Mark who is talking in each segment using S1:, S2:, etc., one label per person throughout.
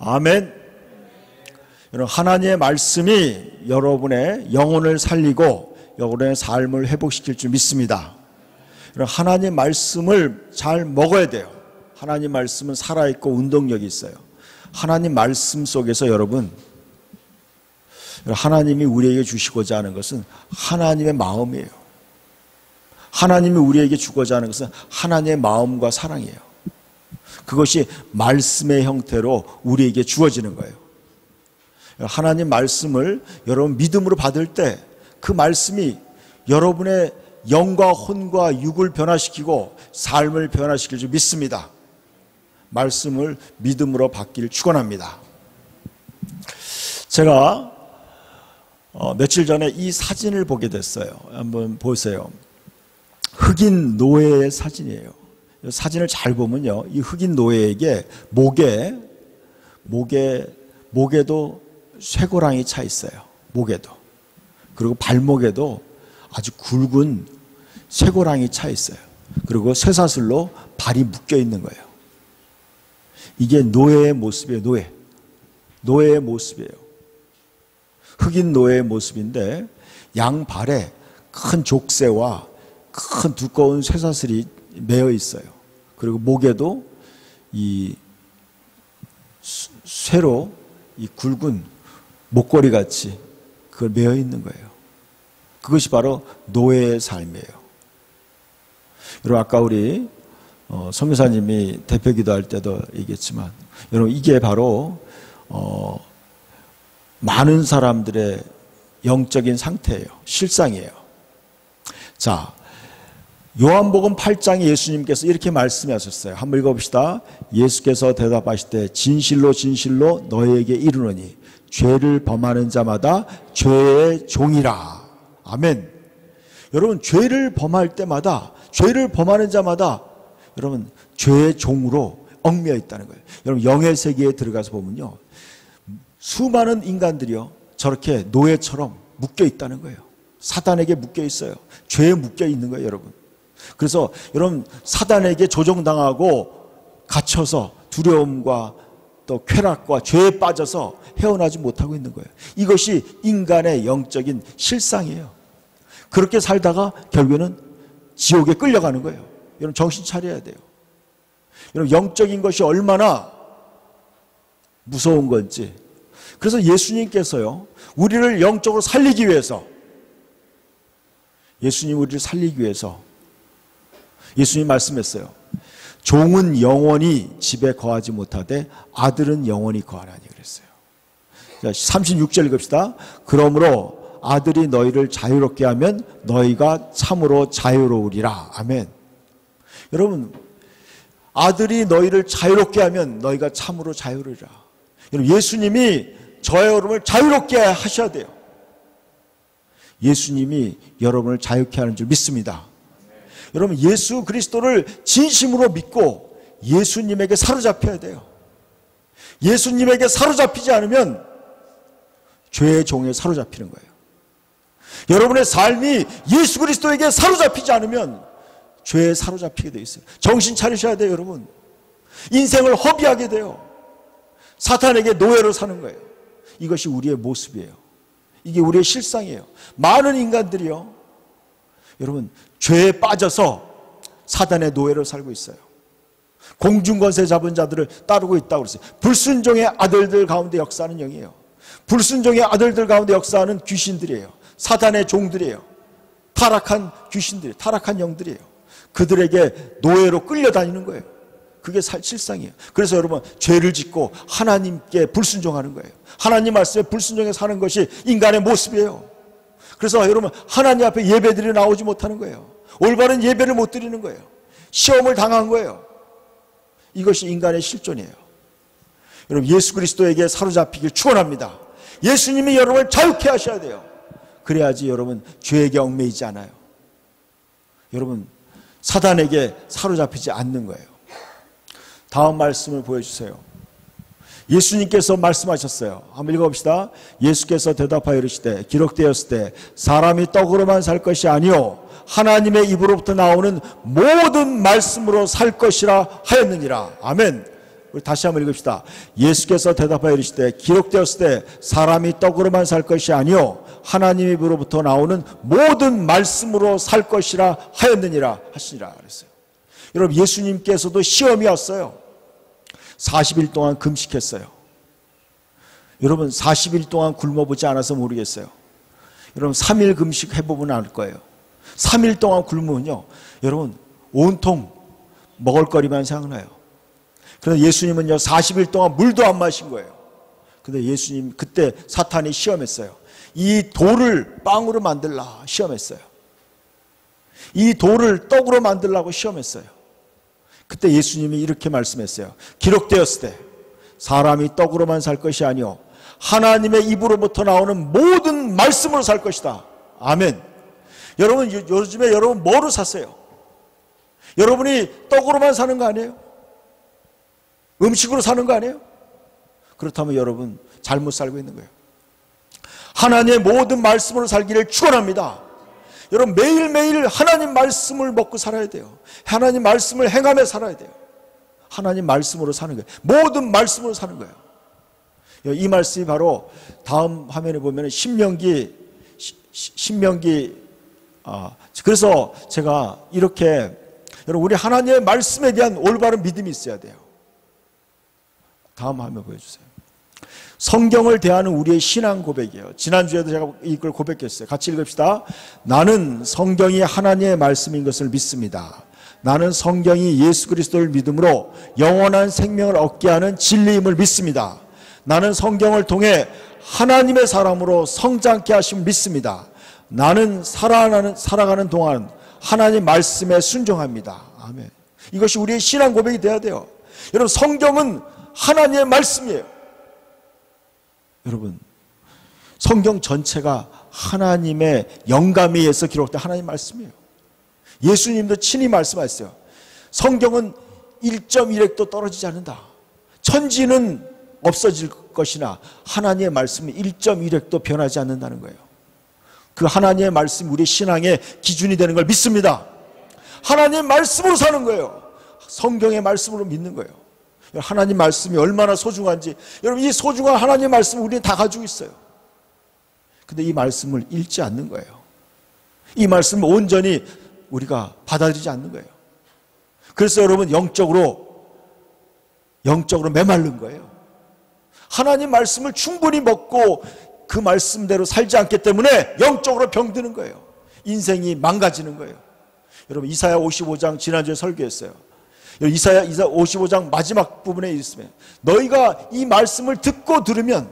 S1: 아멘. 여러분, 하나님의 말씀이 여러분의 영혼을 살리고 여러분의 삶을 회복시킬 줄 믿습니다. 여러분, 하나님 말씀을 잘 먹어야 돼요. 하나님 말씀은 살아있고 운동력이 있어요. 하나님 말씀 속에서 여러분, 하나님이 우리에게 주시고자 하는 것은 하나님의 마음이에요. 하나님이 우리에게 주고자 하는 것은 하나님의 마음과 사랑이에요. 그것이 말씀의 형태로 우리에게 주어지는 거예요. 하나님 말씀을 여러분 믿음으로 받을 때 그 말씀이 여러분의 영과 혼과 육을 변화시키고 삶을 변화시킬 줄 믿습니다. 말씀을 믿음으로 받기를 축원합니다. 제가 며칠 전에 이 사진을 보게 됐어요. 한번 보세요. 흑인 노예의 사진이에요. 사진을 잘 보면요, 이 흑인 노예에게 목에도 쇠고랑이 차 있어요. 목에도. 그리고 발목에도 아주 굵은 쇠고랑이 차 있어요. 그리고 쇠사슬로 발이 묶여 있는 거예요. 이게 노예의 모습이에요. 노예의 모습이에요. 흑인 노예의 모습인데 양발에 큰 족쇄와 큰 두꺼운 쇠사슬이 매어 있어요. 그리고 목에도 이 쇠로 이 굵은 목걸이 같이 그걸 매어 있는 거예요. 그것이 바로 노예의 삶이에요. 여러분, 아까 우리 선교사님이 대표 기도할 때도 얘기했지만, 여러분, 이게 바로 많은 사람들의 영적인 상태예요. 실상이에요. 자, 요한복음 8장에 예수님께서 이렇게 말씀하셨어요. 한번 읽어봅시다. 예수께서 대답하시되 진실로 진실로 너희에게 이르노니 죄를 범하는 자마다 죄의 종이라. 아멘. 여러분, 죄를 범할 때마다, 죄를 범하는 자마다 여러분 죄의 종으로 얽매여 있다는 거예요. 여러분, 영의 세계에 들어가서 보면요, 수많은 인간들이요 저렇게 노예처럼 묶여 있다는 거예요. 사단에게 묶여 있어요. 죄에 묶여 있는 거예요, 여러분. 그래서 여러분, 사단에게 조종당하고 갇혀서 두려움과 또 쾌락과 죄에 빠져서 헤어나지 못하고 있는 거예요. 이것이 인간의 영적인 실상이에요. 그렇게 살다가 결국에는 지옥에 끌려가는 거예요. 여러분, 정신 차려야 돼요. 여러분, 영적인 것이 얼마나 무서운 건지. 그래서 예수님께서요, 우리를 영적으로 살리기 위해서, 예수님 우리를 살리기 위해서 예수님 말씀했어요. 종은 영원히 집에 거하지 못하되 아들은 영원히 거하나니 그랬어요. 36절 읽읍시다. 그러므로 아들이 너희를 자유롭게 하면 너희가 참으로 자유로우리라. 아멘. 여러분, 아들이 너희를 자유롭게 하면 너희가 참으로 자유로우리라. 여러분, 예수님이 저와 여러분을 자유롭게 하셔야 돼요. 예수님이 여러분을 자유케 하는 줄 믿습니다. 여러분, 예수 그리스도를 진심으로 믿고 예수님에게 사로잡혀야 돼요. 예수님에게 사로잡히지 않으면 죄의 종에 사로잡히는 거예요. 여러분의 삶이 예수 그리스도에게 사로잡히지 않으면 죄에 사로잡히게 돼 있어요. 정신 차리셔야 돼요, 여러분. 인생을 허비하게 돼요. 사탄에게 노예로 사는 거예요. 이것이 우리의 모습이에요. 이게 우리의 실상이에요. 많은 인간들이요, 여러분, 죄에 빠져서 사단의 노예로 살고 있어요. 공중권세 잡은 자들을 따르고 있다고 그랬어요. 불순종의 아들들 가운데 역사하는 영이에요. 불순종의 아들들 가운데 역사하는 귀신들이에요. 사단의 종들이에요. 타락한 귀신들이에요. 타락한 영들이에요. 그들에게 노예로 끌려다니는 거예요. 그게 실상이에요. 그래서 여러분, 죄를 짓고 하나님께 불순종하는 거예요. 하나님 말씀에 불순종해 사는 것이 인간의 모습이에요. 그래서 여러분, 하나님 앞에 예배드리 나오지 못하는 거예요. 올바른 예배를 못 드리는 거예요. 시험을 당한 거예요. 이것이 인간의 실존이에요. 여러분, 예수 그리스도에게 사로잡히길 축원합니다. 예수님이 여러분을 자유케 하셔야 돼요. 그래야지 여러분 죄에게 얽매이지 않아요. 여러분, 사단에게 사로잡히지 않는 거예요. 다음 말씀을 보여주세요. 예수님께서 말씀하셨어요. 한번 읽어봅시다. 예수께서 대답하여 이르시되 기록되었을 때 사람이 떡으로만 살 것이 아니요 하나님의 입으로부터 나오는 모든 말씀으로 살 것이라 하였느니라. 아멘. 우리 다시 한번 읽읍시다. 예수께서 대답하여 이르시되 기록되었을 때 사람이 떡으로만 살 것이 아니요 하나님 입으로부터 나오는 모든 말씀으로 살 것이라 하였느니라 하시니라 그랬어요. 여러분, 예수님께서도 시험이 왔어요. 40일 동안 금식했어요. 여러분, 40일 동안 굶어보지 않아서 모르겠어요. 여러분, 3일 금식 해보면 알 거예요. 3일 동안 굶으면요, 여러분 온통 먹을거리만 생각나요. 그런데 예수님은요 40일 동안 물도 안 마신 거예요. 근데 예수님 그때 사탄이 시험했어요. 이 돌을 빵으로 만들라 시험했어요. 이 돌을 떡으로 만들라고 시험했어요. 그때 예수님이 이렇게 말씀했어요. 기록되었을 때 사람이 떡으로만 살 것이 아니요 하나님의 입으로부터 나오는 모든 말씀으로 살 것이다. 아멘. 여러분, 요즘에 여러분 뭐로 사세요? 여러분이 떡으로만 사는 거 아니에요? 음식으로 사는 거 아니에요? 그렇다면 여러분 잘못 살고 있는 거예요. 하나님의 모든 말씀으로 살기를 축원합니다. 여러분, 매일매일 하나님 말씀을 먹고 살아야 돼요. 하나님 말씀을 행하며 살아야 돼요. 하나님 말씀으로 사는 거예요. 모든 말씀으로 사는 거예요. 이 말씀이 바로 다음 화면에 보면 신명기 그래서 제가 이렇게, 여러분, 우리 하나님의 말씀에 대한 올바른 믿음이 있어야 돼요. 다음 화면 보여주세요. 성경을 대하는 우리의 신앙 고백이에요. 지난주에도 제가 이걸 고백했어요. 같이 읽읍시다. 나는 성경이 하나님의 말씀인 것을 믿습니다. 나는 성경이 예수 그리스도를 믿음으로 영원한 생명을 얻게 하는 진리임을 믿습니다. 나는 성경을 통해 하나님의 사람으로 성장케 하심을 믿습니다. 나는 살아가는 동안 하나님 말씀에 순종합니다. 아멘. 이것이 우리의 신앙 고백이 돼야 돼요. 여러분, 성경은 하나님의 말씀이에요. 여러분, 성경 전체가 하나님의 영감에 의해서 기록된 하나님의 말씀이에요. 예수님도 친히 말씀하셨어요. 성경은 1.1획도 떨어지지 않는다. 천지는 없어질 것이나 하나님의 말씀은 1.1획도 변하지 않는다는 거예요. 그 하나님의 말씀이 우리 신앙의 기준이 되는 걸 믿습니다. 하나님의 말씀으로 사는 거예요. 성경의 말씀으로 믿는 거예요. 하나님 말씀이 얼마나 소중한지, 여러분, 이 소중한 하나님의 말씀을 우리는 다 가지고 있어요. 근데 이 말씀을 읽지 않는 거예요. 이 말씀을 온전히 우리가 받아들이지 않는 거예요. 그래서 여러분, 영적으로 메마른 거예요. 하나님 말씀을 충분히 먹고 그 말씀대로 살지 않기 때문에 영적으로 병드는 거예요. 인생이 망가지는 거예요. 여러분, 이사야 55장 지난주에 설교했어요. 이사야 55장 마지막 부분에 있으면 너희가 이 말씀을 듣고 들으면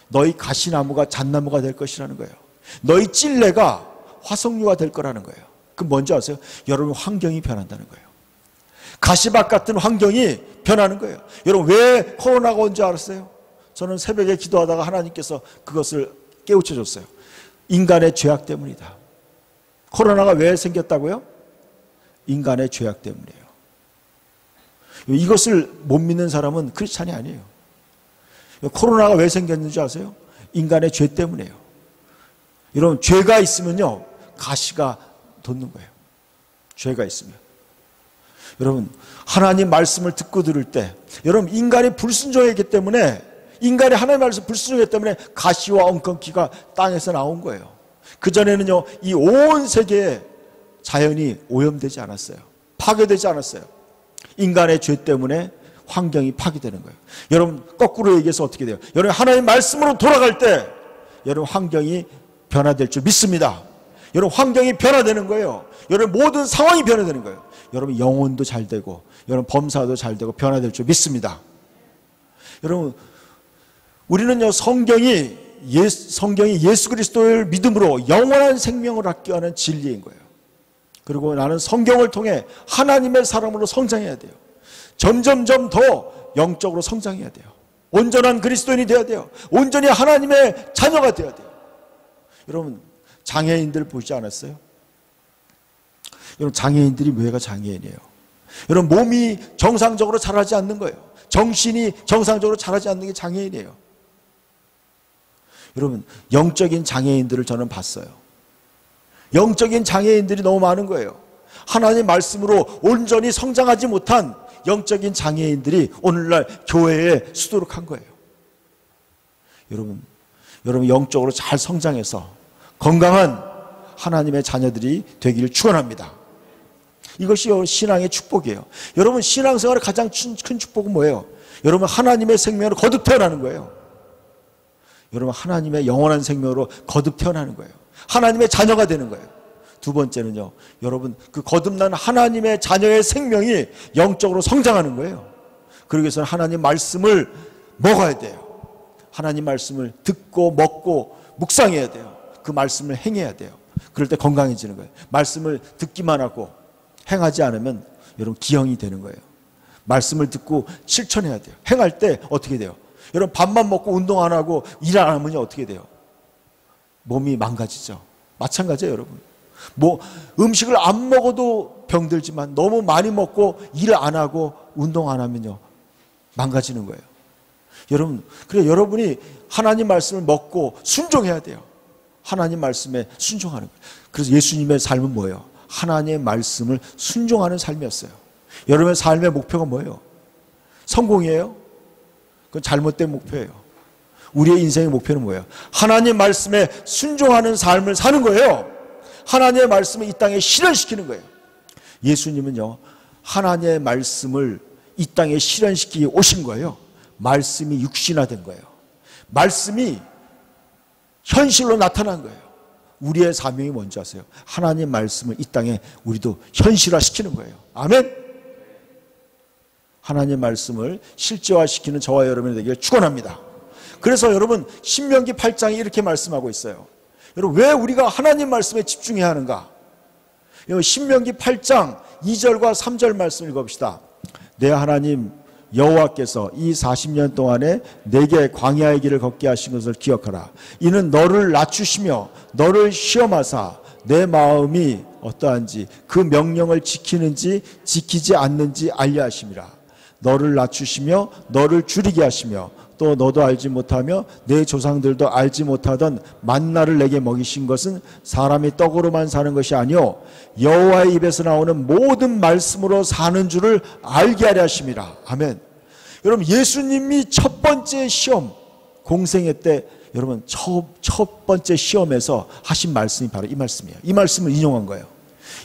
S1: 너희 가시나무가 잣나무가 될 것이라는 거예요. 너희 찔레가 화석류가 될 거라는 거예요. 그럼 뭔지 아세요? 여러분, 환경이 변한다는 거예요. 가시밭 같은 환경이 변하는 거예요. 여러분, 왜 코로나가 온 줄 알았어요? 저는 새벽에 기도하다가 하나님께서 그것을 깨우쳐 줬어요. 인간의 죄악 때문이다. 코로나가 왜 생겼다고요? 인간의 죄악 때문이에요. 이것을 못 믿는 사람은 크리스찬이 아니에요. 코로나가 왜 생겼는지 아세요? 인간의 죄 때문이에요. 여러분, 죄가 있으면요 가시가 돋는 거예요. 죄가 있으면. 여러분, 하나님 말씀을 듣고 들을 때, 여러분, 인간이 불순종했기 때문에, 인간이 하나님 말씀 불순종했기 때문에 가시와 엉겅퀴가 땅에서 나온 거예요. 그전에는요 이 온 세계에 자연이 오염되지 않았어요. 파괴되지 않았어요. 인간의 죄 때문에 환경이 파괴되는 거예요. 여러분, 거꾸로 얘기해서 어떻게 돼요? 여러분, 하나님 말씀으로 돌아갈 때 여러분 환경이 변화될 줄 믿습니다. 여러분, 환경이 변화되는 거예요. 여러분, 모든 상황이 변화되는 거예요. 여러분, 영혼도 잘 되고 여러분 범사도 잘 되고 변화될 줄 믿습니다. 여러분, 우리는요 성경이 예수 그리스도를 믿음으로 영원한 생명을 얻게 하는 진리인 거예요. 그리고 나는 성경을 통해 하나님의 사람으로 성장해야 돼요. 점점점 더 영적으로 성장해야 돼요. 온전한 그리스도인이 되어야 돼요. 온전히 하나님의 자녀가 되어야 돼요. 여러분, 장애인들 보지 않았어요? 여러분, 장애인들이 왜가 장애인이에요? 여러분, 몸이 정상적으로 자라지 않는 거예요. 정신이 정상적으로 자라지 않는 게 장애인이에요. 여러분, 영적인 장애인들을 저는 봤어요. 영적인 장애인들이 너무 많은 거예요. 하나님 말씀으로 온전히 성장하지 못한 영적인 장애인들이 오늘날 교회에 수두룩한 거예요. 여러분 영적으로 잘 성장해서 건강한 하나님의 자녀들이 되기를 축원합니다. 이것이 신앙의 축복이에요. 여러분 신앙생활의 가장 큰 축복은 뭐예요? 여러분 하나님의 생명으로 거듭 태어나는 거예요. 여러분 하나님의 영원한 생명으로 거듭 태어나는 거예요. 하나님의 자녀가 되는 거예요. 두 번째는요, 여러분 그 거듭난 하나님의 자녀의 생명이 영적으로 성장하는 거예요. 그러기 위해서는 하나님 말씀을 먹어야 돼요. 하나님 말씀을 듣고 먹고 묵상해야 돼요. 그 말씀을 행해야 돼요. 그럴 때 건강해지는 거예요. 말씀을 듣기만 하고 행하지 않으면 여러분 기형이 되는 거예요. 말씀을 듣고 실천해야 돼요. 행할 때 어떻게 돼요? 여러분 밥만 먹고 운동 안 하고 일 안 하면 어떻게 돼요? 몸이 망가지죠. 마찬가지예요, 여러분. 뭐 음식을 안 먹어도 병들지만 너무 많이 먹고 일 안 하고 운동 안 하면요 망가지는 거예요. 여러분, 그래 여러분이 하나님 말씀을 먹고 순종해야 돼요. 하나님 말씀에 순종하는 거예요. 그래서 예수님의 삶은 뭐예요? 하나님의 말씀을 순종하는 삶이었어요. 여러분의 삶의 목표가 뭐예요? 성공이에요? 그건 잘못된 목표예요. 우리의 인생의 목표는 뭐예요? 하나님 말씀에 순종하는 삶을 사는 거예요. 하나님의 말씀을 이 땅에 실현시키는 거예요. 예수님은요 하나님의 말씀을 이 땅에 실현시키기 오신 거예요. 말씀이 육신화된 거예요. 말씀이 현실로 나타난 거예요. 우리의 사명이 뭔지 아세요? 하나님 말씀을 이 땅에 우리도 현실화시키는 거예요. 아멘. 하나님 말씀을 실제화시키는 저와 여러분이 되기를 축원합니다. 그래서 여러분 신명기 8장이 이렇게 말씀하고 있어요. 여러분 왜 우리가 하나님 말씀에 집중해야 하는가? 신명기 8장 2절과 3절 말씀 읽어봅시다. 내 하나님 여호와께서 이 40년 동안에 내게 광야의 길을 걷게 하신 것을 기억하라. 이는 너를 낮추시며 너를 시험하사 내 마음이 어떠한지 그 명령을 지키는지 지키지 않는지 알려 하심이라. 너를 낮추시며 너를 줄이게 하시며 또 너도 알지 못하며 내 조상들도 알지 못하던 만나를 내게 먹이신 것은 사람이 떡으로만 사는 것이 아니요 여호와의 입에서 나오는 모든 말씀으로 사는 줄을 알게 하려 하심이라. 아멘. 여러분 예수님이 첫 번째 시험 공생애 때 여러분 첫 번째 시험에서 하신 말씀이 바로 이 말씀이에요. 이 말씀을 인용한 거예요.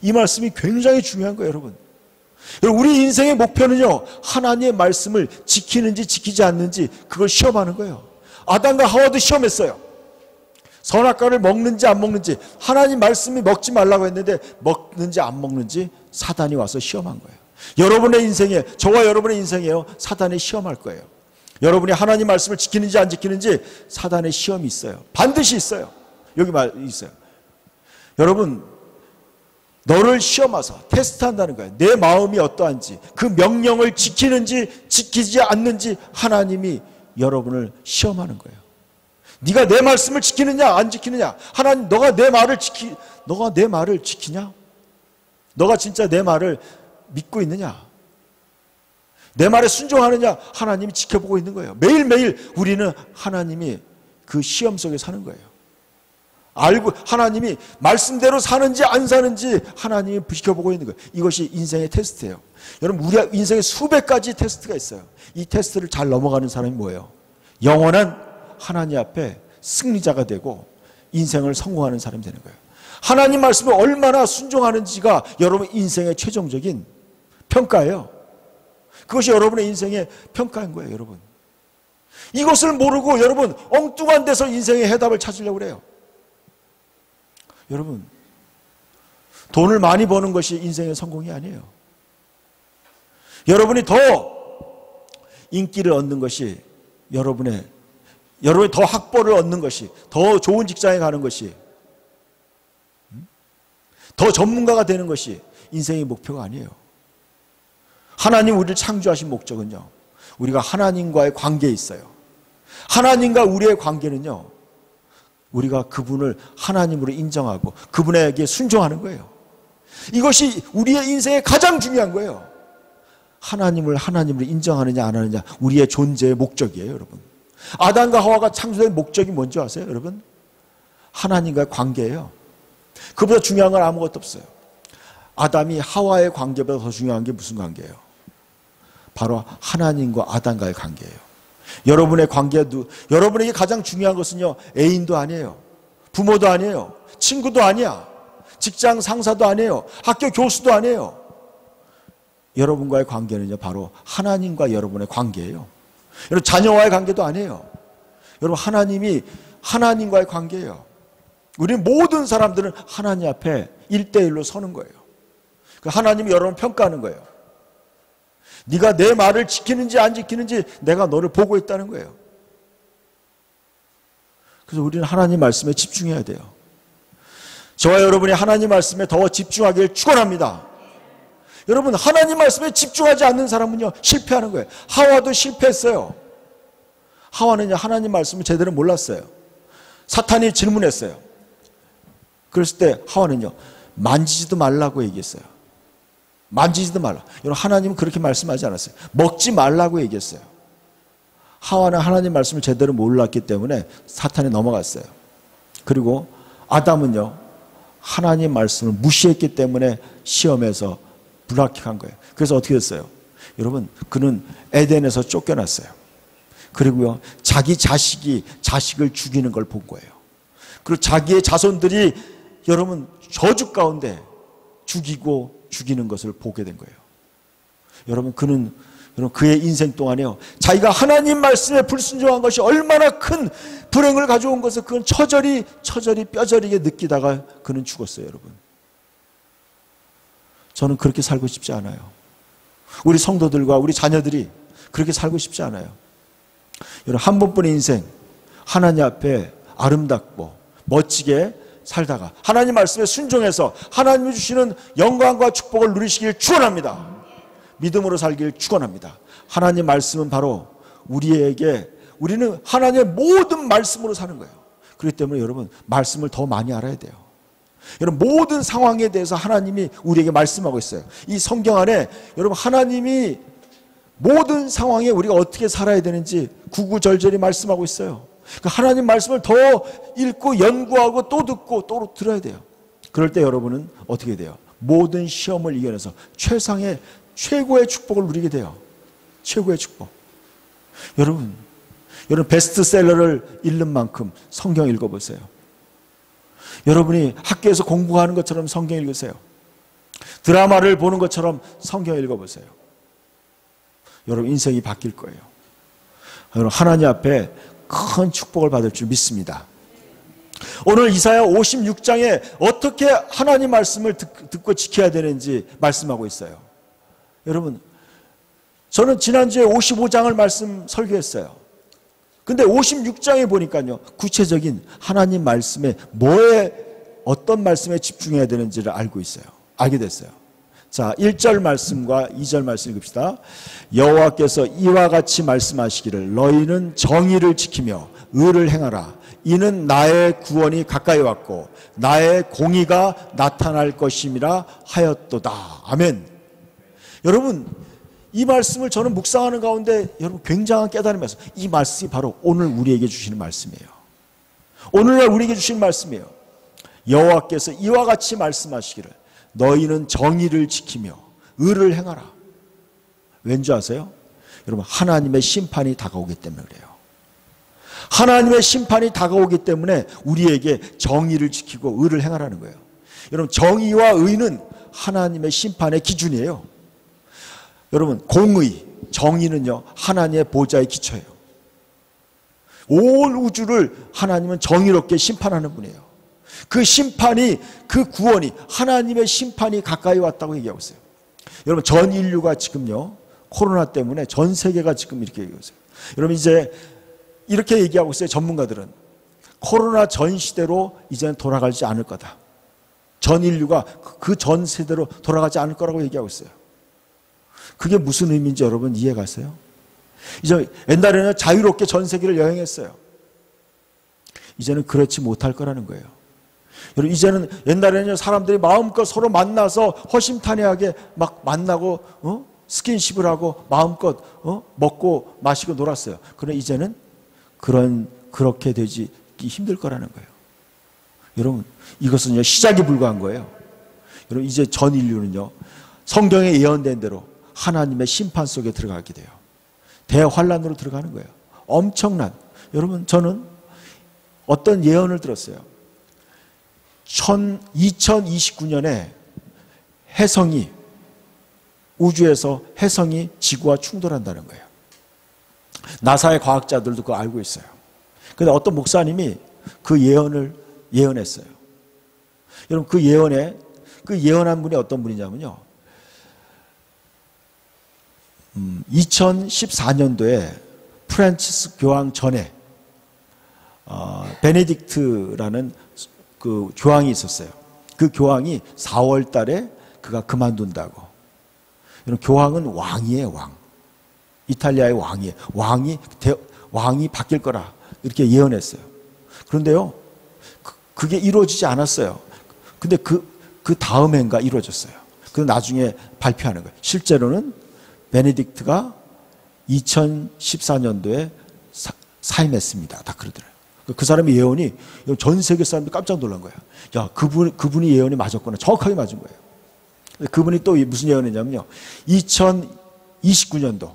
S1: 이 말씀이 굉장히 중요한 거예요, 여러분. 우리 인생의 목표는요 하나님의 말씀을 지키는지 지키지 않는지 그걸 시험하는 거예요. 아담과 하와도 시험했어요. 선악과를 먹는지 안 먹는지. 하나님 말씀이 먹지 말라고 했는데 먹는지 안 먹는지 사단이 와서 시험한 거예요. 여러분의 인생에, 저와 여러분의 인생에요 사단이 시험할 거예요. 여러분이 하나님 말씀을 지키는지 안 지키는지 사단의 시험이 있어요. 반드시 있어요. 여기 있어요. 여러분 너를 시험하사 테스트한다는 거예요. 내 마음이 어떠한지 그 명령을 지키는지 지키지 않는지 하나님이 여러분을 시험하는 거예요. 네가 내 말씀을 지키느냐 안 지키느냐. 하나님 너가 내 말을 지키냐? 너가 진짜 내 말을 믿고 있느냐? 내 말에 순종하느냐? 하나님이 지켜보고 있는 거예요. 매일매일 우리는 하나님이 그 시험 속에 사는 거예요. 알고 하나님이 말씀대로 사는지 안 사는지 하나님이 지켜보고 있는 거예요. 이것이 인생의 테스트예요. 여러분 우리 인생에 수백 가지 테스트가 있어요. 이 테스트를 잘 넘어가는 사람이 뭐예요? 영원한 하나님 앞에 승리자가 되고 인생을 성공하는 사람이 되는 거예요. 하나님 말씀을 얼마나 순종하는지가 여러분 인생의 최종적인 평가예요. 그것이 여러분의 인생의 평가인 거예요, 여러분. 이것을 모르고 여러분 엉뚱한 데서 인생의 해답을 찾으려고 그래요. 여러분, 돈을 많이 버는 것이 인생의 성공이 아니에요. 여러분이 더 인기를 얻는 것이 여러분이 더 학벌을 얻는 것이, 더 좋은 직장에 가는 것이, 더 전문가가 되는 것이 인생의 목표가 아니에요. 하나님 우리를 창조하신 목적은요, 우리가 하나님과의 관계에 있어요. 하나님과 우리의 관계는요, 우리가 그분을 하나님으로 인정하고 그분에게 순종하는 거예요. 이것이 우리의 인생의 가장 중요한 거예요. 하나님을 하나님으로 인정하느냐 안 하느냐, 우리의 존재의 목적이에요, 여러분. 아담과 하와가 창조된 목적이 뭔지 아세요, 여러분? 하나님과의 관계예요. 그보다 중요한 건 아무것도 없어요. 아담이 하와의 관계보다 더 중요한 게 무슨 관계예요? 바로 하나님과 아담과의 관계예요. 여러분의 관계도, 여러분에게 가장 중요한 것은요, 애인도 아니에요, 부모도 아니에요, 친구도 아니야, 직장 상사도 아니에요, 학교 교수도 아니에요. 여러분과의 관계는요, 바로 하나님과 여러분의 관계예요. 여러분 자녀와의 관계도 아니에요. 여러분 하나님이 하나님과의 관계예요. 우리 모든 사람들은 하나님 앞에 1대1로 서는 거예요. 하나님이 여러분 평가하는 거예요. 네가 내 말을 지키는지 안 지키는지 내가 너를 보고 있다는 거예요. 그래서 우리는 하나님 말씀에 집중해야 돼요. 저와 여러분이 하나님 말씀에 더 집중하길 축원합니다. 여러분 하나님 말씀에 집중하지 않는 사람은요 실패하는 거예요. 하와도 실패했어요. 하와는요 하나님 말씀을 제대로 몰랐어요. 사탄이 질문했어요. 그랬을 때 하와는요 만지지도 말라고 얘기했어요. 만지지도 말라. 여러분 하나님은 그렇게 말씀하지 않았어요. 먹지 말라고 얘기했어요. 하와는 하나님 말씀을 제대로 몰랐기 때문에 사탄에 넘어갔어요. 그리고 아담은요 하나님 말씀을 무시했기 때문에 시험에서 불합격한 거예요. 그래서 어떻게 됐어요? 여러분 그는 에덴에서 쫓겨났어요. 그리고요 자기 자식이 자식을 죽이는 걸 본 거예요. 그리고 자기의 자손들이 여러분 저주 가운데 죽이고 죽이는 것을 보게 된 거예요. 여러분 그의 인생 동안에요 자기가 하나님 말씀에 불순종한 것이 얼마나 큰 불행을 가져온 것을 그건 처절히 뼈저리게 느끼다가 그는 죽었어요. 여러분 저는 그렇게 살고 싶지 않아요. 우리 성도들과 우리 자녀들이 그렇게 살고 싶지 않아요. 여러분 한 번뿐인 인생 하나님 앞에 아름답고 멋지게 살다가 하나님 말씀에 순종해서 하나님이 주시는 영광과 축복을 누리시길 축원합니다. 믿음으로 살길 축원합니다. 하나님 말씀은 바로 우리는 하나님의 모든 말씀으로 사는 거예요. 그렇기 때문에 여러분 말씀을 더 많이 알아야 돼요. 여러분 모든 상황에 대해서 하나님이 우리에게 말씀하고 있어요. 이 성경 안에 여러분 하나님이 모든 상황에 우리가 어떻게 살아야 되는지 구구절절히 말씀하고 있어요. 그러니까 하나님 말씀을 더 읽고 연구하고 또 듣고 또 들어야 돼요. 그럴 때 여러분은 어떻게 돼요? 모든 시험을 이겨내서 최고의 축복을 누리게 돼요. 최고의 축복. 여러분 베스트셀러를 읽는 만큼 성경 읽어보세요. 여러분이 학교에서 공부하는 것처럼 성경 읽으세요. 드라마를 보는 것처럼 성경 읽어보세요. 여러분 인생이 바뀔 거예요. 여러분 하나님 앞에 큰 축복을 받을 줄 믿습니다. 오늘 이사야 56장에 어떻게 하나님 말씀을 듣고 지켜야 되는지 말씀하고 있어요. 여러분 저는 지난주에 55장을 말씀 설교했어요. 근데 56장에 보니까요 구체적인 하나님 말씀에 어떤 말씀에 집중해야 되는지를 알게 됐어요. 자 1절 말씀과 2절 말씀 읽읍시다. 여호와께서 이와 같이 말씀하시기를 너희는 정의를 지키며 의를 행하라. 이는 나의 구원이 가까이 왔고 나의 공의가 나타날 것임이라 하였도다. 아멘. 여러분 이 말씀을 저는 묵상하는 가운데 여러분 굉장한 깨달음이 왔어요. 이 말씀이 바로 오늘 우리에게 주시는 말씀이에요. 오늘날 우리에게 주시는 말씀이에요. 여호와께서 이와 같이 말씀하시기를 너희는 정의를 지키며 의를 행하라. 왠지 아세요? 여러분 하나님의 심판이 다가오기 때문에 그래요. 하나님의 심판이 다가오기 때문에 우리에게 정의를 지키고 의를 행하라는 거예요. 여러분 정의와 의는 하나님의 심판의 기준이에요. 여러분 공의, 정의는요 하나님의 보좌의 기초예요. 온 우주를 하나님은 정의롭게 심판하는 분이에요. 그 심판이, 그 구원이, 하나님의 심판이 가까이 왔다고 얘기하고 있어요. 여러분 전 인류가 지금요 코로나 때문에 전 세계가 지금 이렇게 얘기하고 있어요. 여러분 이제 이렇게 얘기하고 있어요. 전문가들은 코로나 전 시대로 이제는 돌아가지 않을 거다. 전 인류가 그 전 세대로 돌아가지 않을 거라고 얘기하고 있어요. 그게 무슨 의미인지 여러분 이해가세요? 이제 옛날에는 자유롭게 전 세계를 여행했어요. 이제는 그렇지 못할 거라는 거예요. 여러분 이제는 옛날에는 사람들이 마음껏 서로 만나서 허심탄회하게 막 만나고 스킨십을 하고 마음껏 먹고 마시고 놀았어요. 그러나 이제는 그렇게 되지 힘들 거라는 거예요. 여러분 이것은요 시작이 불과한 거예요. 여러분 이제 전 인류는요 성경에 예언된 대로 하나님의 심판 속에 들어가게 돼요. 대환란으로 들어가는 거예요. 엄청난. 여러분, 저는 어떤 예언을 들었어요. 2029년에 우주에서 혜성이 지구와 충돌한다는 거예요. 나사의 과학자들도 그거 알고 있어요. 그런데 어떤 목사님이 그 예언을 예언했어요. 여러분, 그 예언한 분이 어떤 분이냐면요. 2014년도에 프란치스 교황 전에 베네딕트라는 그 교황이 있었어요. 그 교황이 4월 달에 그가 그만둔다고. 교황은 왕이에요, 왕. 이탈리아의 왕이에요. 왕이 바뀔 거라 이렇게 예언했어요. 그런데요, 그게 이루어지지 않았어요. 근데 그 다음 해인가 이루어졌어요. 그 나중에 발표하는 거예요. 실제로는 베네딕트가 2014년도에 사임했습니다. 다 그러더라고요. 그 사람의 예언이 전 세계 사람들이 깜짝 놀란 거예요. 야, 그분이 예언이 맞았구나. 정확하게 맞은 거예요. 그분이 또 무슨 예언했냐면요. 2029년도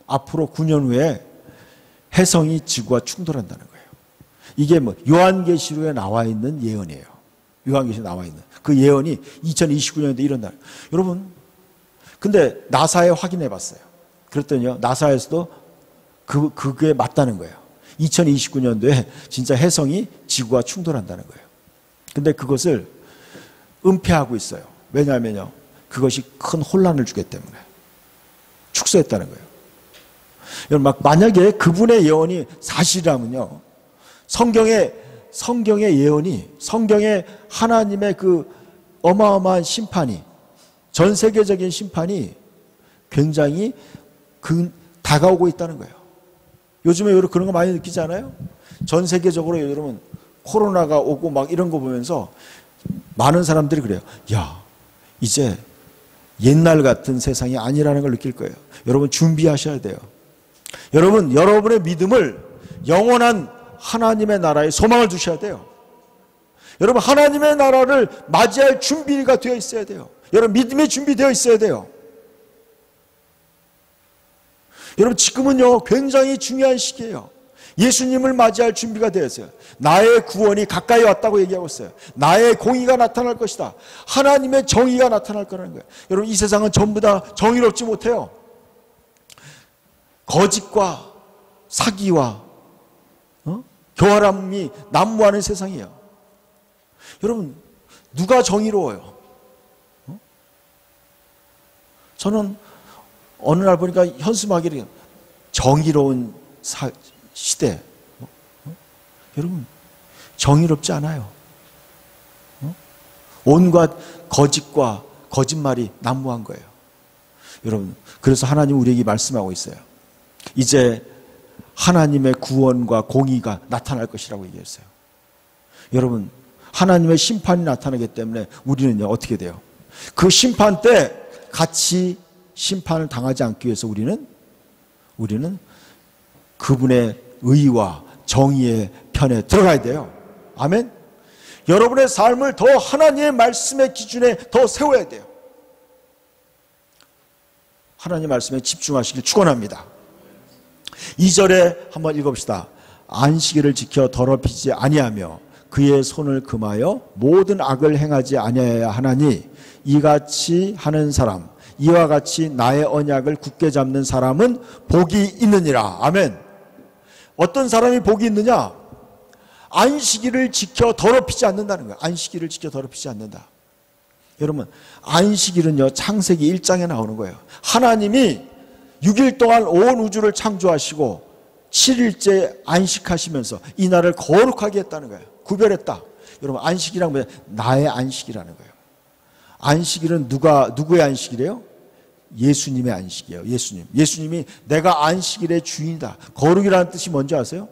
S1: 앞으로 9년 후에 혜성이 지구와 충돌한다는 거예요. 이게 요한계시록에 나와 있는 예언이에요. 요한계시록에 나와 있는 그 예언이 2029년도에 이런다. 여러분, 근데 나사에 확인해 봤어요. 그랬더니요, 나사에서도 그게 맞다는 거예요. 2029년도에 진짜 혜성이 지구와 충돌한다는 거예요. 근데 그것을 은폐하고 있어요. 왜냐하면요, 그것이 큰 혼란을 주기 때문에 축소했다는 거예요. 여러분, 만약에 그분의 예언이 사실이라면요, 성경의 예언이, 성경의 하나님의 그 어마어마한 심판이, 전 세계적인 심판이 굉장히 다가오고 있다는 거예요. 요즘에 여러분 그런 거 많이 느끼지 않아요? 전 세계적으로 여러분 코로나가 오고 막 이런 거 보면서 많은 사람들이 그래요. 야, 이제 옛날 같은 세상이 아니라는 걸 느낄 거예요. 여러분 준비하셔야 돼요. 여러분, 여러분의 믿음을 영원한 하나님의 나라에 소망을 두셔야 돼요. 여러분, 하나님의 나라를 맞이할 준비가 되어 있어야 돼요. 여러분, 믿음이 준비되어 있어야 돼요. 여러분, 지금은요 굉장히 중요한 시기예요. 예수님을 맞이할 준비가 되었어요. 나의 구원이 가까이 왔다고 얘기하고 있어요. 나의 공의가 나타날 것이다. 하나님의 정의가 나타날 거라는 거예요. 여러분, 이 세상은 전부 다 정의롭지 못해요. 거짓과 사기와 교활함이 난무하는 세상이에요. 여러분, 누가 정의로워요? 저는 어느 날 보니까 현수막이 정의로운 시대. 여러분, 정의롭지 않아요. 온갖 거짓과 거짓말이 난무한 거예요. 여러분, 그래서 하나님 우리에게 말씀하고 있어요. 이제 하나님의 구원과 공의가 나타날 것이라고 얘기했어요. 여러분, 하나님의 심판이 나타나기 때문에 우리는요 어떻게 돼요? 그 심판 때 같이 심판을 당하지 않기 위해서 우리는 그분의 의와 정의의 편에 들어가야 돼요. 아멘. 여러분의 삶을 더 하나님의 말씀의 기준에 더 세워야 돼요. 하나님의 말씀에 집중하시길 축원합니다. 2절에 한번 읽어봅시다. 안식일을 지켜 더럽히지 아니하며 그의 손을 금하여 모든 악을 행하지 아니하여야 하나니 이같이 하는 사람, 이와 같이 나의 언약을 굳게 잡는 사람은 복이 있느니라. 아멘. 어떤 사람이 복이 있느냐? 안식일을 지켜 더럽히지 않는다는 거예요. 안식일을 지켜 더럽히지 않는다. 여러분, 안식일은요 창세기 1장에 나오는 거예요. 하나님이 6일 동안 온 우주를 창조하시고 7일째 안식하시면서 이 날을 거룩하게 했다는 거예요. 구별했다. 여러분, 안식이란 뭐예요? 나의 안식이라는 거예요. 안식일은 누구의 안식이래요? 예수님의 안식이에요. 예수님이 내가 안식일의 주인이다. 거룩이라는 뜻이 뭔지 아세요?